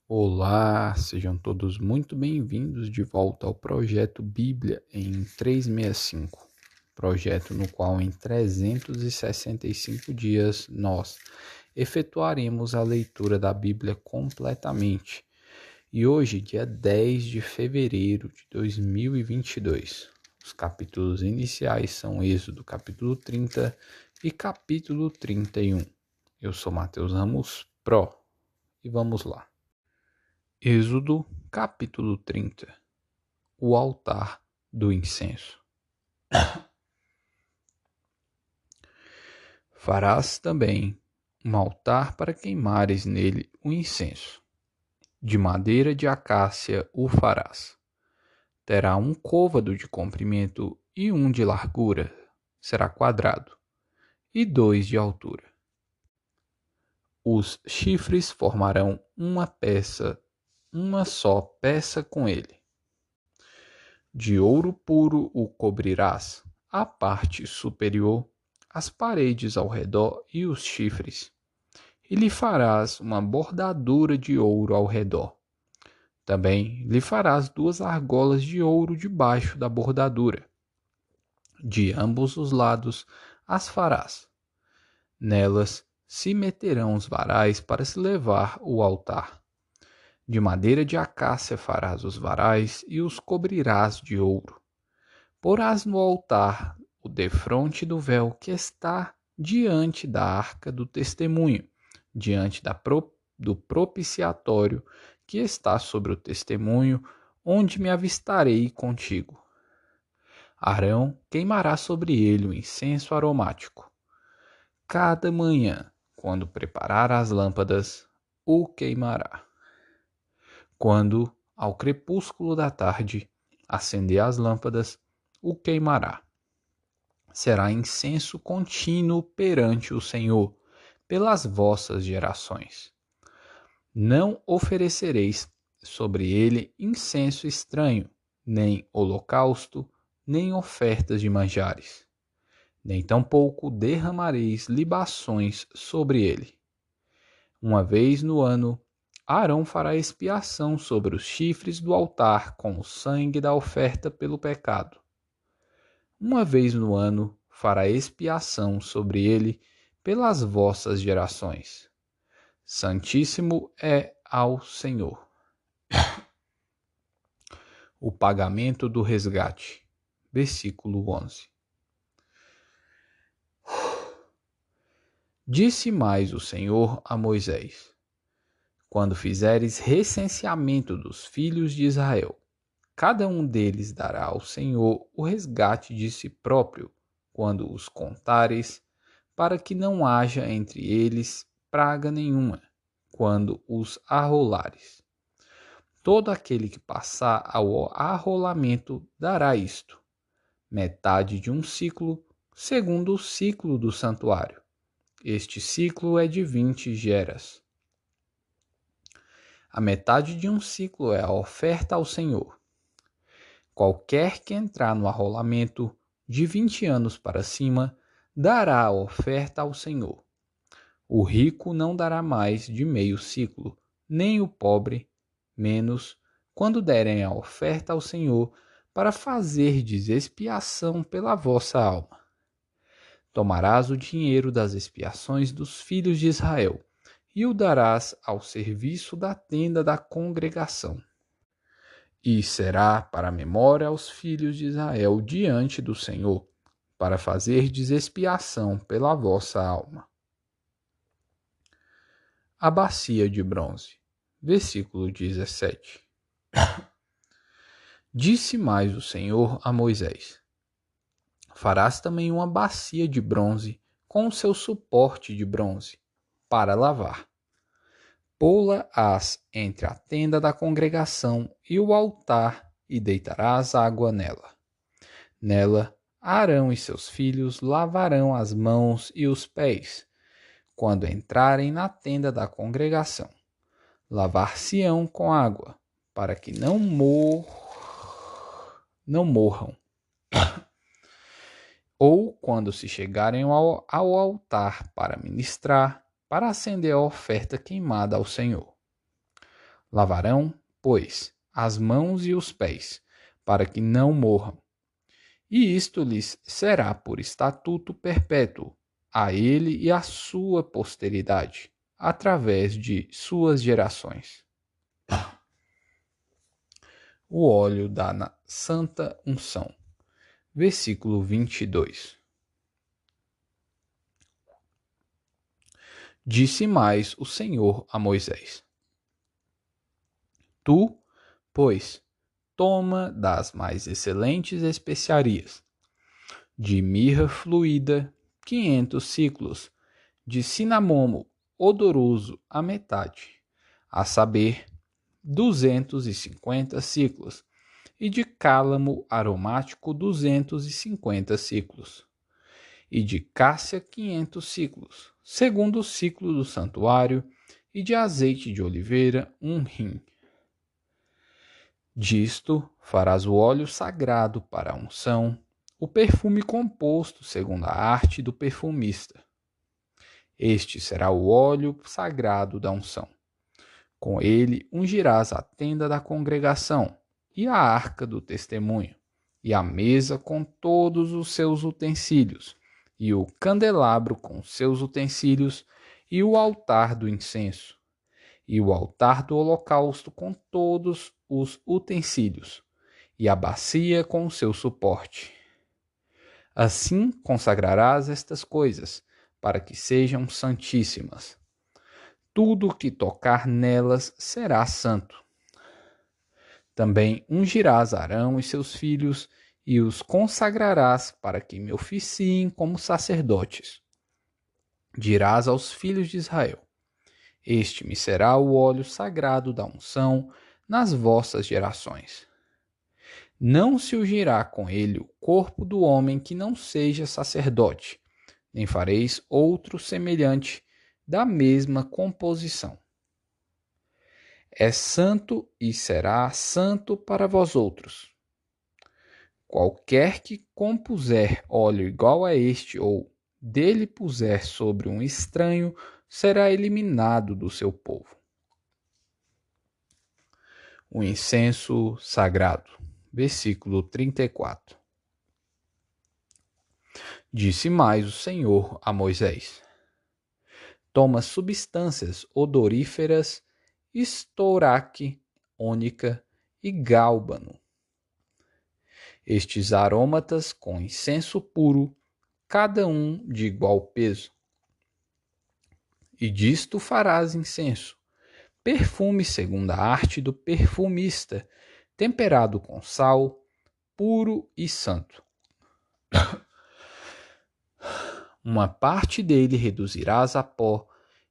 Olá, sejam todos muito bem-vindos de volta ao projeto Bíblia em 365, projeto no qual em 365 dias nós efetuaremos a leitura da Bíblia completamente. E hoje, dia 10 de fevereiro de 2022, os capítulos iniciais são Êxodo capítulo 30 e capítulo 31. Eu sou Matheus Ramos Pro e vamos lá. Êxodo, capítulo 30. O altar do incenso. Farás também um altar para queimares nele o incenso. De madeira de acácia o farás. Terá um côvado de comprimento e um de largura, será quadrado, e 2 de altura. Os chifres formarão uma só peça com ele. De ouro puro o cobrirás, a parte superior, as paredes ao redor e os chifres. E lhe farás uma bordadura de ouro ao redor. Também lhe farás 2 argolas de ouro debaixo da bordadura. De ambos os lados as farás. Nelas se meterão os varais para se levar o altar. De madeira de acácia farás os varais e os cobrirás de ouro. Porás no altar o defronte do véu que está diante da arca do testemunho, diante do propiciatório que está sobre o testemunho, onde me avistarei contigo. Arão queimará sobre ele o incenso aromático. Cada manhã, quando preparar as lâmpadas, o queimará. Quando, ao crepúsculo da tarde, acender as lâmpadas, o queimará. Será incenso contínuo perante o Senhor, pelas vossas gerações. Não oferecereis sobre ele incenso estranho, nem holocausto, nem ofertas de manjares. Nem tampouco derramareis libações sobre ele. Uma vez no ano, Arão fará expiação sobre os chifres do altar com o sangue da oferta pelo pecado. Uma vez no ano fará expiação sobre ele pelas vossas gerações. Santíssimo é ao Senhor. O pagamento do resgate. Versículo 11. Disse mais o Senhor a Moisés: Quando fizeres recenseamento dos filhos de Israel, cada um deles dará ao Senhor o resgate de si próprio, quando os contares, para que não haja entre eles praga nenhuma, quando os arrolares. Todo aquele que passar ao arrolamento dará isto: metade de um ciclo, segundo o ciclo do santuário. Este ciclo é de 20 geras. A metade de um ciclo é a oferta ao Senhor. Qualquer que entrar no arrolamento de 20 anos para cima, dará a oferta ao Senhor. O rico não dará mais de meio ciclo, nem o pobre, menos, quando derem a oferta ao Senhor, para fazerdes expiação pela vossa alma. Tomarás o dinheiro das expiações dos filhos de Israel, e o darás ao serviço da tenda da congregação. E será para memória aos filhos de Israel diante do Senhor, para fazerdes expiação pela vossa alma. A bacia de bronze. Versículo 17. Disse mais o Senhor a Moisés: Farás também uma bacia de bronze com o seu suporte de bronze, para lavar. Pô-la-ás entre a tenda da congregação e o altar, e deitarás água nela. Nela, Arão e seus filhos lavarão as mãos e os pés, quando entrarem na tenda da congregação. Lavar-se-ão com água, para que não morram. Ou quando se chegarem ao altar para ministrar, para acender a oferta queimada ao Senhor. Lavarão, pois, as mãos e os pés, para que não morram. E isto lhes será por estatuto perpétuo, a ele e à sua posteridade, através de suas gerações. O óleo da santa unção. Versículo 22. Disse mais o Senhor a Moisés: Tu, pois, toma das mais excelentes especiarias, de mirra fluída, 500 siclos, de cinamomo odoroso a metade, a saber, 250 ciclos, e de cálamo aromático 250 ciclos, e de cássia 500 ciclos, segundo o ciclo do santuário, e de azeite de oliveira 1 hin. Disto farás o óleo sagrado para a unção, o perfume composto segundo a arte do perfumista. Este será o óleo sagrado da unção. Com ele ungirás a tenda da congregação, e a arca do testemunho, e a mesa com todos os seus utensílios, e o candelabro com seus utensílios, e o altar do incenso, e o altar do holocausto com todos os utensílios, e a bacia com o seu suporte. Assim consagrarás estas coisas, para que sejam santíssimas. Tudo o que tocar nelas será santo. Também ungirás Arão e seus filhos, e os consagrarás para que me oficiem como sacerdotes. Dirás aos filhos de Israel: Este me será o óleo sagrado da unção nas vossas gerações. Não se ungirá com ele o corpo do homem que não seja sacerdote, nem fareis outro semelhante da mesma composição. É santo e será santo para vós outros. Qualquer que compuser óleo igual a este, ou dele puser sobre um estranho, será eliminado do seu povo. O incenso sagrado. Versículo 34. Disse mais o Senhor a Moisés: Toma substâncias odoríferas, estouraque, ônica e gálbano. Estes aromatas com incenso puro, cada um de igual peso. E disto farás incenso, perfume segundo a arte do perfumista, temperado com sal, puro e santo. Uma parte dele reduzirás a pó,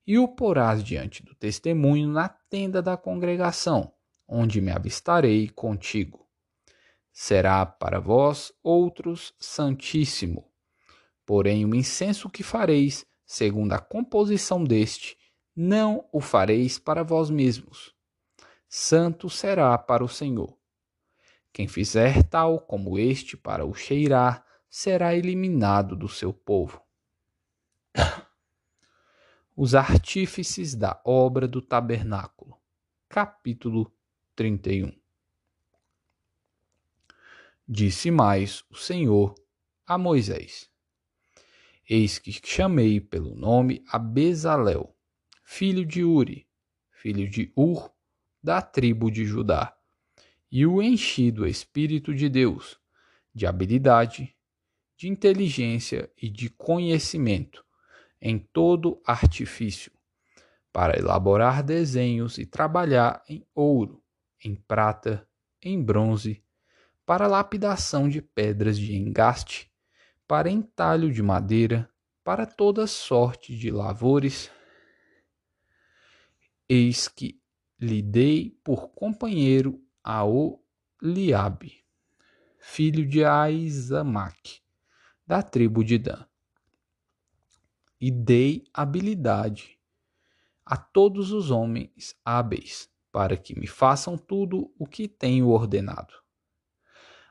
e o porás diante do testemunho na tenda da congregação, onde me avistarei contigo. Será para vós outros santíssimo. Porém, o incenso que fareis, segundo a composição deste, não o fareis para vós mesmos. Santo será para o Senhor. Quem fizer tal como este para o cheirar, será eliminado do seu povo. Os artífices da obra do tabernáculo. Capítulo 31. Disse mais o Senhor a Moisés: Eis que chamei pelo nome a Bezalel, filho de Uri, filho de Ur, da tribo de Judá, e o enchi do Espírito de Deus, de habilidade, de inteligência e de conhecimento, em todo artifício, para elaborar desenhos e trabalhar em ouro, em prata, em bronze, para lapidação de pedras de engaste, para entalho de madeira, para toda sorte de lavores. Eis que lhe dei por companheiro a Oliabe, filho de Aizamaque, da tribo de Dan. E dei habilidade a todos os homens hábeis, para que me façam tudo o que tenho ordenado.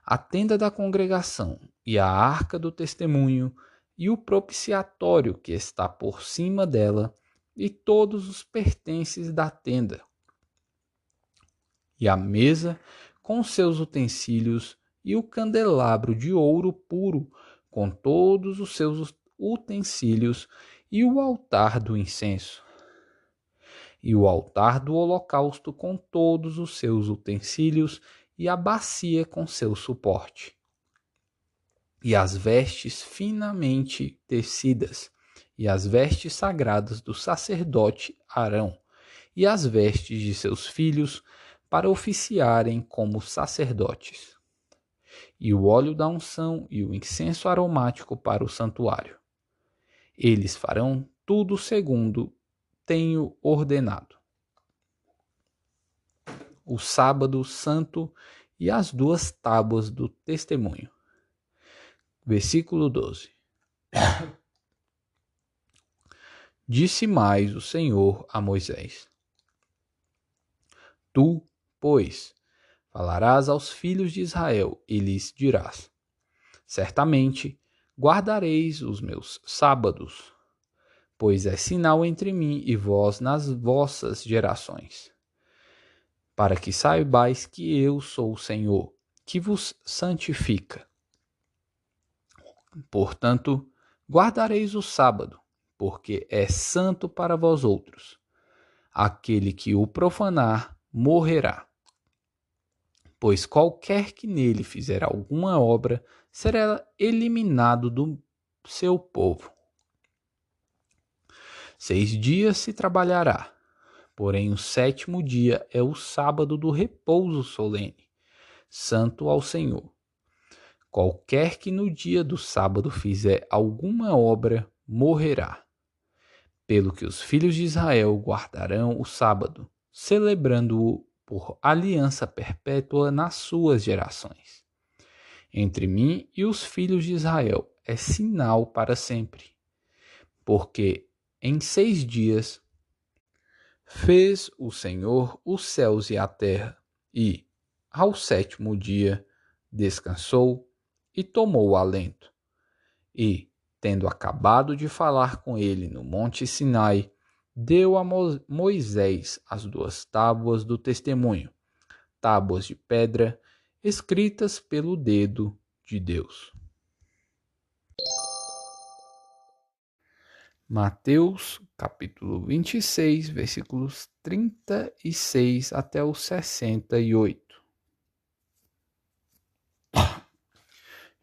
A tenda da congregação e a arca do testemunho e o propiciatório que está por cima dela e todos os pertences da tenda, e a mesa com seus utensílios, e o candelabro de ouro puro com todos os seus utensílios, e o altar do incenso, e o altar do holocausto com todos os seus utensílios, e a bacia com seu suporte, e as vestes finamente tecidas, e as vestes sagradas do sacerdote Arão, e as vestes de seus filhos, para oficiarem como sacerdotes, e o óleo da unção e o incenso aromático para o santuário. Eles farão tudo segundo tenho ordenado. O sábado santo e as 2 tábuas do testemunho. Versículo 12. Disse mais o Senhor a Moisés: Tu, pois, falarás aos filhos de Israel e lhes dirás: Certamente guardareis os meus sábados, pois é sinal entre mim e vós nas vossas gerações, para que saibais que eu sou o Senhor, que vos santifica. Portanto, guardareis o sábado, porque é santo para vós outros. Aquele que o profanar morrerá. Pois qualquer que nele fizer alguma obra será eliminado do seu povo. 6 dias se trabalhará, porém o 7º dia é o sábado do repouso solene, santo ao Senhor. Qualquer que no dia do sábado fizer alguma obra morrerá. Pelo que os filhos de Israel guardarão o sábado, celebrando-o por aliança perpétua nas suas gerações. Entre mim e os filhos de Israel é sinal para sempre, porque em 6 dias fez o Senhor os céus e a terra, e, ao 7º dia, descansou e tomou alento. E, tendo acabado de falar com ele no monte Sinai, deu a Moisés as 2 tábuas do testemunho, tábuas de pedra, escritas pelo dedo de Deus. Mateus, capítulo 26, versículos 36 até o 68.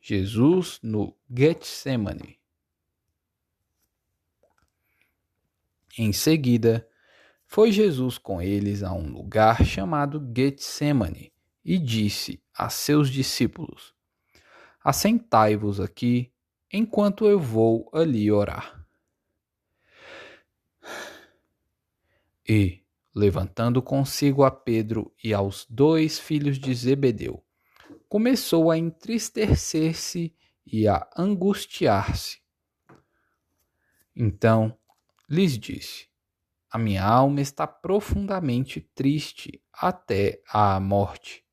Jesus no Getsemane. Em seguida, foi Jesus com eles a um lugar chamado Getsemane e disse a seus discípulos: Assentai-vos aqui, enquanto eu vou ali orar. E, levantando consigo a Pedro e aos 2 filhos de Zebedeu, começou a entristecer-se e a angustiar-se. Então lhes disse: A minha alma está profundamente triste até à morte.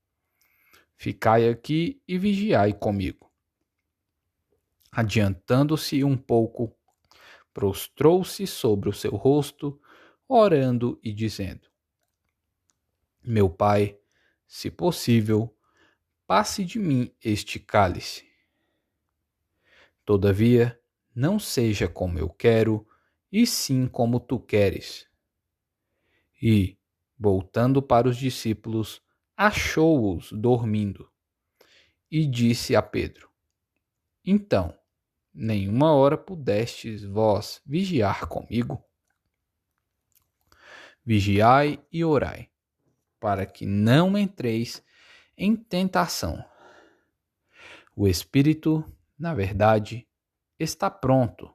Ficai aqui e vigiai comigo. Adiantando-se um pouco, prostrou-se sobre o seu rosto, orando e dizendo: Meu Pai, se possível, passe de mim este cálice. Todavia, não seja como eu quero, e sim como tu queres. E, voltando para os discípulos, achou-os dormindo. E disse a Pedro: Então, nenhuma hora pudestes vós vigiar comigo? Vigiai e orai, para que não entreis em tentação. O espírito, na verdade, está pronto,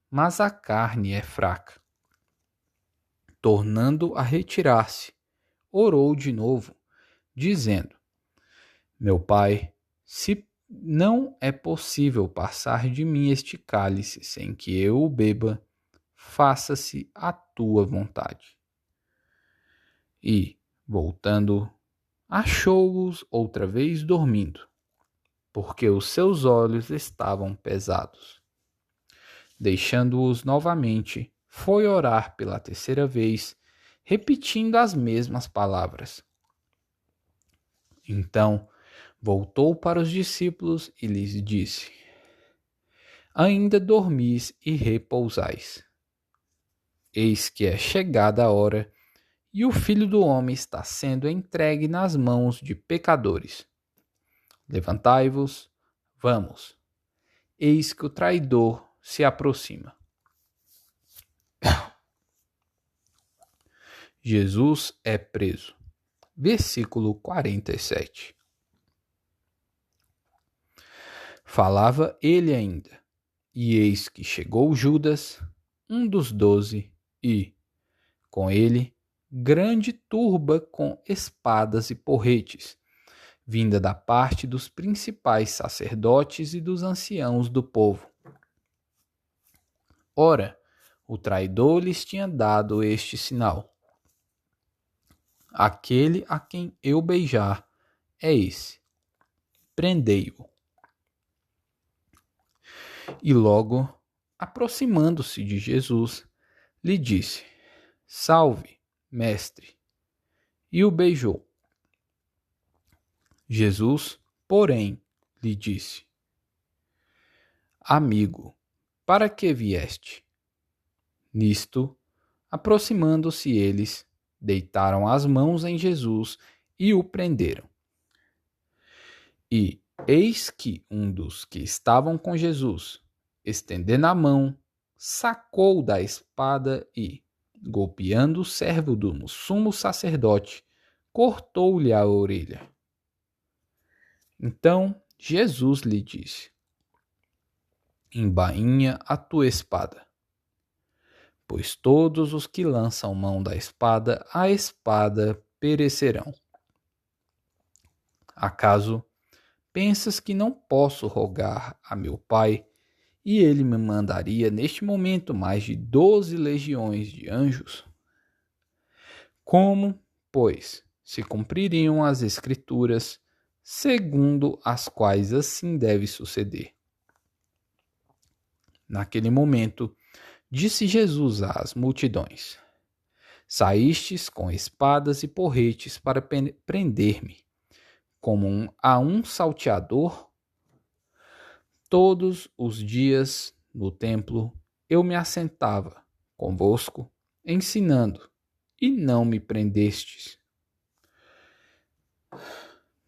mas a carne é fraca. Tornando a retirar-se, orou de novo, dizendo: Meu Pai, se não é possível passar de mim este cálice sem que eu o beba, faça-se a tua vontade. E, voltando, achou-os outra vez dormindo, porque os seus olhos estavam pesados. Deixando-os novamente, foi orar pela 3ª vez, repetindo as mesmas palavras. Então voltou para os discípulos e lhes disse: Ainda dormis e repousais. Eis que é chegada a hora, e o Filho do Homem está sendo entregue nas mãos de pecadores. Levantai-vos, vamos. Eis que o traidor se aproxima. Jesus é preso. Versículo 47. Falava ele ainda, e eis que chegou Judas, um dos 12, e, com ele, grande turba com espadas e porretes, vinda da parte dos principais sacerdotes e dos anciãos do povo. Ora, o traidor lhes tinha dado este sinal: aquele a quem eu beijar é esse. Prendei-o. E logo, aproximando-se de Jesus, lhe disse: Salve, mestre. E o beijou. Jesus, porém, lhe disse: Amigo, para que vieste? Nisto, aproximando-se eles, deitaram as mãos em Jesus e o prenderam. E eis que um dos que estavam com Jesus, estendendo a mão, sacou da espada e, golpeando o servo do sumo sacerdote, cortou-lhe a orelha. Então Jesus lhe disse: Embainha a tua espada, pois todos os que lançam mão da espada, a espada perecerão. Acaso pensas que não posso rogar a meu Pai, e ele me mandaria neste momento mais de 12 legiões de anjos? Como, pois, se cumpririam as Escrituras, segundo as quais assim deve suceder? Naquele momento, disse Jesus às multidões: Saístes com espadas e porretes para prender-me, como a um salteador? Todos os dias no templo eu me assentava convosco, ensinando, e não me prendestes.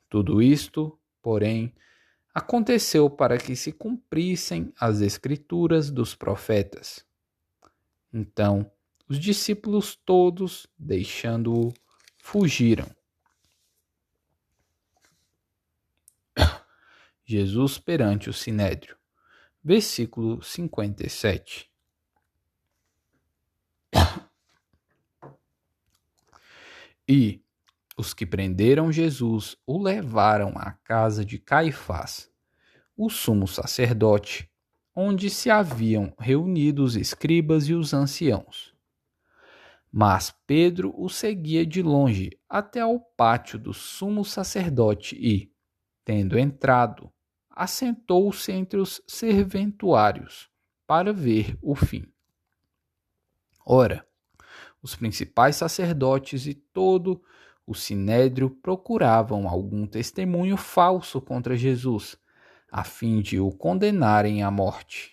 Tudo isto, porém, aconteceu para que se cumprissem as Escrituras dos profetas. Então, os discípulos todos, deixando-o, fugiram. Jesus perante o Sinédrio. Versículo 57. E os que prenderam Jesus o levaram à casa de Caifás, o sumo sacerdote, onde se haviam reunido os escribas e os anciãos. Mas Pedro o seguia de longe até ao pátio do sumo sacerdote e, tendo entrado, assentou-se entre os serventuários para ver o fim. Ora, os principais sacerdotes e todo o sinédrio procuravam algum testemunho falso contra Jesus, a fim de o condenarem à morte.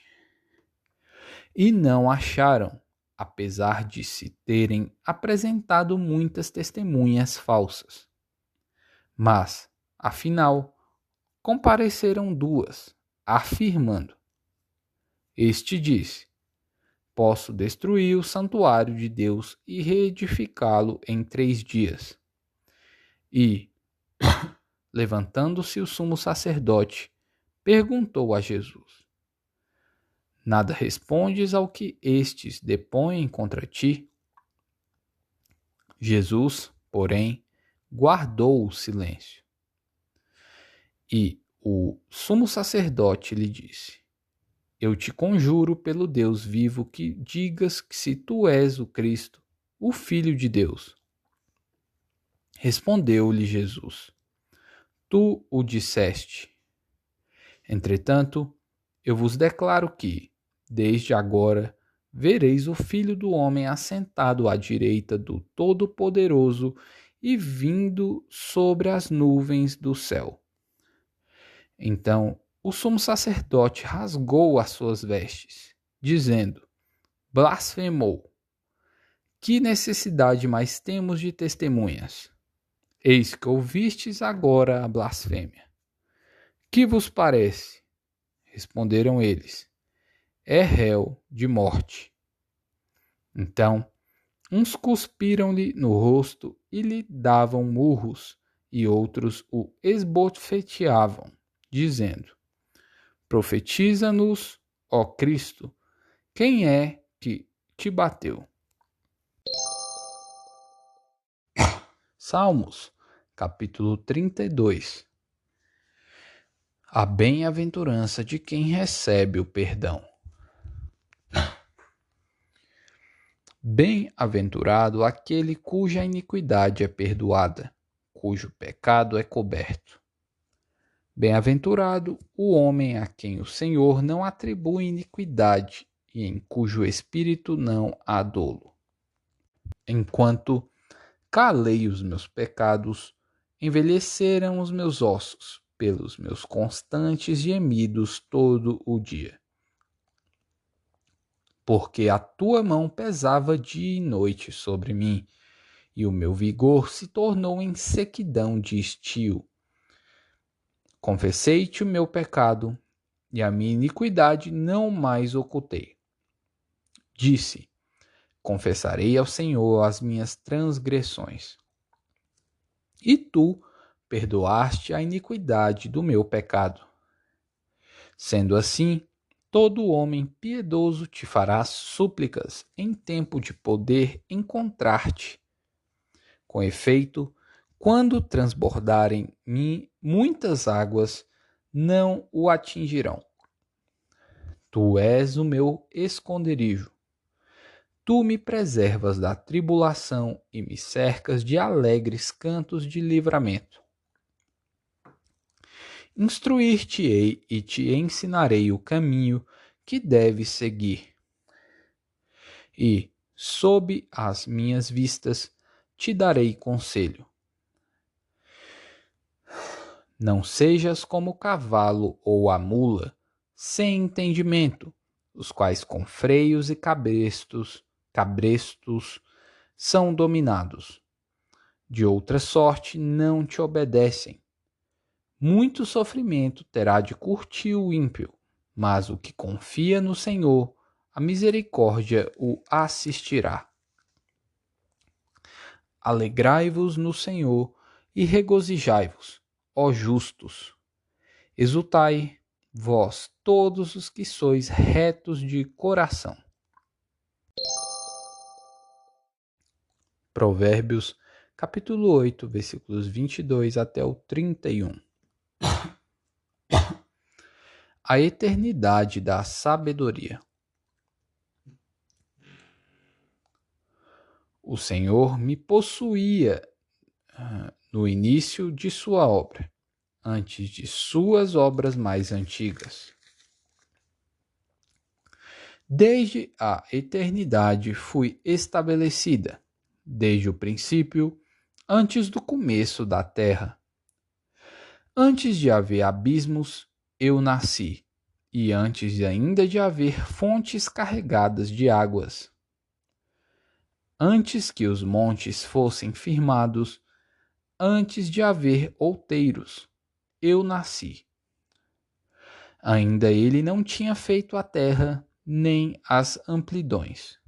E não acharam, apesar de se terem apresentado muitas testemunhas falsas. Mas, afinal, compareceram duas, afirmando: Este disse: Posso destruir o santuário de Deus e reedificá-lo em 3 dias. E, levantando-se o sumo sacerdote, perguntou a Jesus: Nada respondes ao que estes depõem contra ti? Jesus, porém, guardou o silêncio. E o sumo sacerdote lhe disse: Eu te conjuro pelo Deus vivo que digas que se tu és o Cristo, o Filho de Deus. Respondeu-lhe Jesus: Tu o disseste. Entretanto, eu vos declaro que, desde agora, vereis o Filho do Homem assentado à direita do Todo-Poderoso e vindo sobre as nuvens do céu. Então o sumo sacerdote rasgou as suas vestes, dizendo: blasfemou. Que necessidade mais temos de testemunhas? Eis que ouvistes agora a blasfêmia. Que vos parece? Responderam eles: é réu de morte. Então uns cuspiram-lhe no rosto e lhe davam murros, e outros o esbofeteavam, dizendo: profetiza-nos, ó Cristo, quem é que te bateu? Salmos, capítulo 32. A bem-aventurança de quem recebe o perdão. Bem-aventurado aquele cuja iniquidade é perdoada, cujo pecado é coberto. Bem-aventurado o homem a quem o Senhor não atribui iniquidade e em cujo espírito não há dolo. Enquanto calei os meus pecados, envelheceram os meus ossos pelos meus constantes gemidos todo o dia. Porque a tua mão pesava dia e noite sobre mim, e o meu vigor se tornou em sequidão de estio. Confessei-te o meu pecado, e a minha iniquidade não mais ocultei. Disse: confessarei ao Senhor as minhas transgressões. E tu perdoaste a iniquidade do meu pecado. Sendo assim, todo homem piedoso te fará súplicas em tempo de poder encontrar-te. Com efeito, quando transbordarem muitas águas, não o atingirão. Tu és o meu esconderijo. Tu me preservas da tribulação e me cercas de alegres cantos de livramento. Instruir-te-ei e te ensinarei o caminho que deves seguir. E, sob as minhas vistas, te darei conselho. Não sejas como o cavalo ou a mula, sem entendimento, os quais com freios e cabrestos são dominados. De outra sorte não te obedecem. Muito sofrimento terá de curtir o ímpio, mas o que confia no Senhor, a misericórdia o assistirá. Alegrai-vos no Senhor e regozijai-vos, ó justos. Exultai, vós todos os que sois retos de coração. Provérbios, capítulo 8, versículos 22 até o 31. A eternidade da sabedoria. O Senhor me possuía no início de sua obra, antes de suas obras mais antigas. Desde a eternidade fui estabelecida, desde o princípio, antes do começo da terra. Antes de haver abismos, eu nasci, e antes ainda de haver fontes carregadas de águas. Antes que os montes fossem firmados, antes de haver outeiros, eu nasci. Ainda ele não tinha feito a terra, nem as amplidões,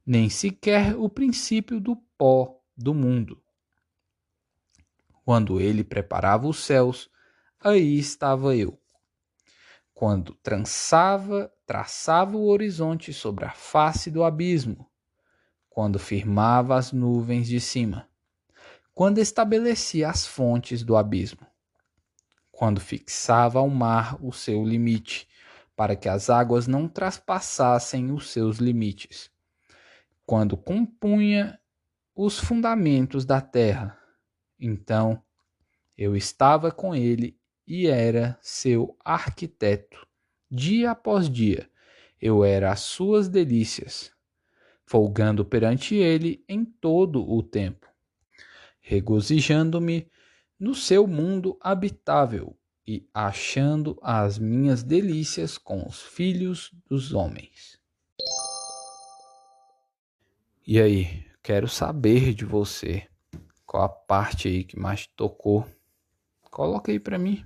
nem sequer o princípio do pó do mundo. Quando ele preparava os céus, aí estava eu. Quando traçava o horizonte sobre a face do abismo, quando firmava as nuvens de cima, quando estabelecia as fontes do abismo, quando fixava ao mar o seu limite, para que as águas não traspassassem os seus limites, quando compunha os fundamentos da terra, então eu estava com ele e era seu arquiteto. Dia após dia, eu era as suas delícias, folgando perante ele em todo o tempo. regozijando-me no seu mundo habitável e achando as minhas delícias com os filhos dos homens. E aí, quero saber de você, qual a parte aí que mais te tocou? Coloca aí pra mim,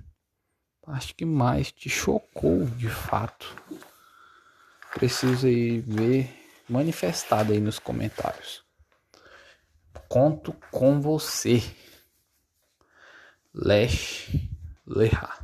a parte que mais te chocou de fato. Preciso aí ver manifestado aí nos comentários. Conto com você. Lesh Leha.